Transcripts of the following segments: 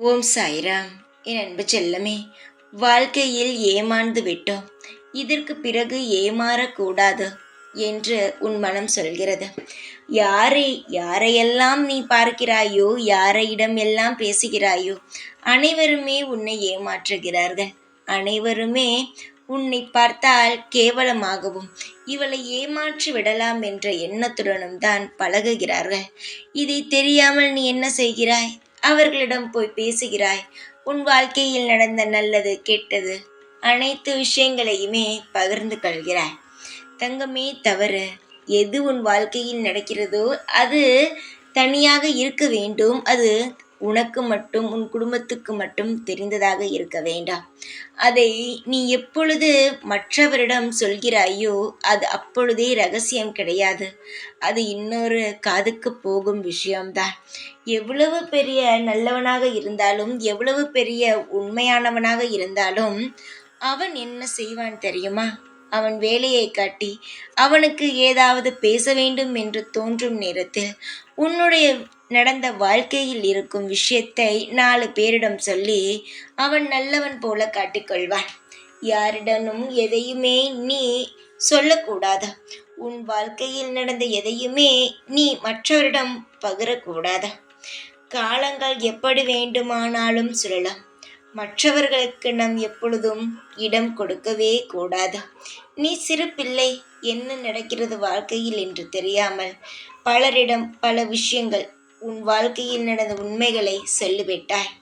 ஓம் சாய்ராம். என் அன்பு செல்லமே, வாழ்க்கையில் ஏமாந்து விட்டோம், இதற்கு பிறகு ஏமாறக்கூடாது என்று உன் மனம் சொல்கிறது. யாரையெல்லாம் நீ பார்க்கிறாயோ, யாரையிடம் எல்லாம் பேசுகிறாயோ, அனைவருமே உன்னை ஏமாற்றுகிறார்கள். அனைவருமே உன்னை பார்த்தால் கேவலமாகவும் இவளை ஏமாற்றி விடலாம் என்ற எண்ணத்துடனும் தான் பழகுகிறார்கள். இதை தெரியாமல் நீ என்ன செய்கிறாய்? அவர்களிடம் போய் பேசுகிறாய். உன் வாழ்க்கையில் நடந்த நல்லது கெட்டது அனைத்து விஷயங்களையுமே பகிர்ந்து கொள்கிறாய். தங்கமே, தவறு. எது உன் வாழ்க்கையில் நடக்கிறதோ அது தனியாக இருக்க வேண்டும். அது உனக்கு மட்டும், உன் குடும்பத்துக்கு மட்டும் தெரிந்ததாக இருக்க வேண்டாம். அதை நீ எப்பொழுது மற்றவரிடம் சொல்கிறாயோ அது அப்பொழுதே ரகசியம் கிடையாது. அது இன்னொரு காதுக்கு போகும் விஷயம்தான். எவ்வளவு பெரிய நல்லவனாக இருந்தாலும், எவ்வளவு பெரிய உண்மையானவனாக இருந்தாலும் அவன் என்ன செய்வான் தெரியுமா? அவன் வேலையை காட்டி அவனுக்கு ஏதாவது பேச வேண்டும் என்று தோன்றும் நேரத்தில் உன்னுடைய நடந்த வாழ்க்கையில் இருக்கும் விஷயத்தை 4 பேரிடம் சொல்லி அவன் நல்லவன் போல காட்டிக்கொள்வான். யாரிடமும் எதையுமே நீ சொல்லக்கூடாது. உன் வாழ்க்கையில் நடந்த எதையுமே நீ மற்றவரிடம் பகிரக்கூடாது. காலங்கள் எப்படி வேண்டுமானாலும் சொல்லலாம். மற்றவர்களுக்கு நாம் எப்பொழுதும் இடம் கொடுக்கவே கூடாது. நீ சிறு பிள்ளை, என்ன நடக்கிறது வாழ்க்கையில் என்று தெரியாமல் பலரிடம் பல விஷயங்கள், உன் வாழ்க்கையில் நடந்த உண்மைகளை சொல்லிவிட்டாய்.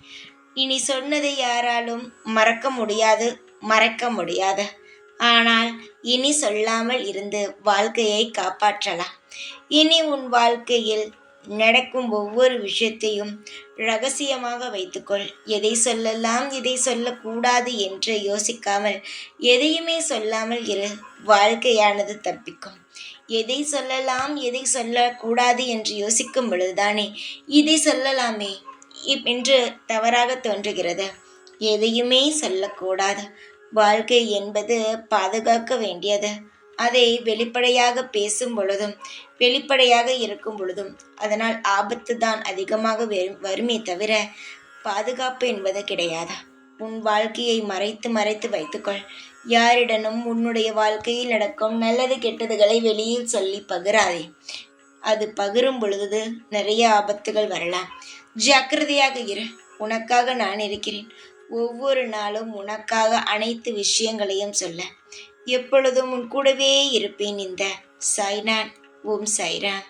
இனி சொன்னதை யாராலும் மறக்க முடியாது. ஆனால் இனி சொல்லாமல் இருந்து வாழ்க்கையை காப்பாற்றலாம். இனி உன் வாழ்க்கையில் நடக்கும் ஒவ்வொரு விஷயத்தையும் ரகசியமாக வைத்துக்கொள். எதை சொல்லலாம், எதை சொல்லக்கூடாது என்று யோசிக்காமல் எதையுமே சொல்லாமல் இரு. வாழ்க்கையானது தப்பிக்கும். எதை சொல்லலாம், எதை சொல்லக்கூடாது என்று யோசிக்கும் பொழுதுதானே இதை சொல்லலாமே என்று தவறாக தோன்றுகிறது. எதையுமே சொல்லக்கூடாது. வாழ்க்கை என்பது பாதுகாக்க வேண்டியது. அதை வெளிப்படையாக பேசும் பொழுதும், வெளிப்படையாக இருக்கும் பொழுதும் அதனால் ஆபத்து தான் அதிகமாக வருமே தவிர பாதுகாப்பு என்பது கிடையாது. உன் வாழ்க்கையை மறைத்து வைத்துக்கொள். யாரிடனும் உன்னுடைய வாழ்க்கையில் நடக்கும் நல்லது கெட்டதுகளை வெளியில் சொல்லி பகிராதே. அது பகிரும் பொழுது நிறைய ஆபத்துகள் வரலாம். ஜாக்கிரதையாக இரு. உனக்காக நான் இருக்கிறேன். ஒவ்வொரு நாளும் உனக்காக அனைத்து விஷயங்களையும் சொல்ல எப்பொழுதும் உன் கூடவே இருப்பேன். இந்த சாய்நான். ஓம் சாய்ராம்.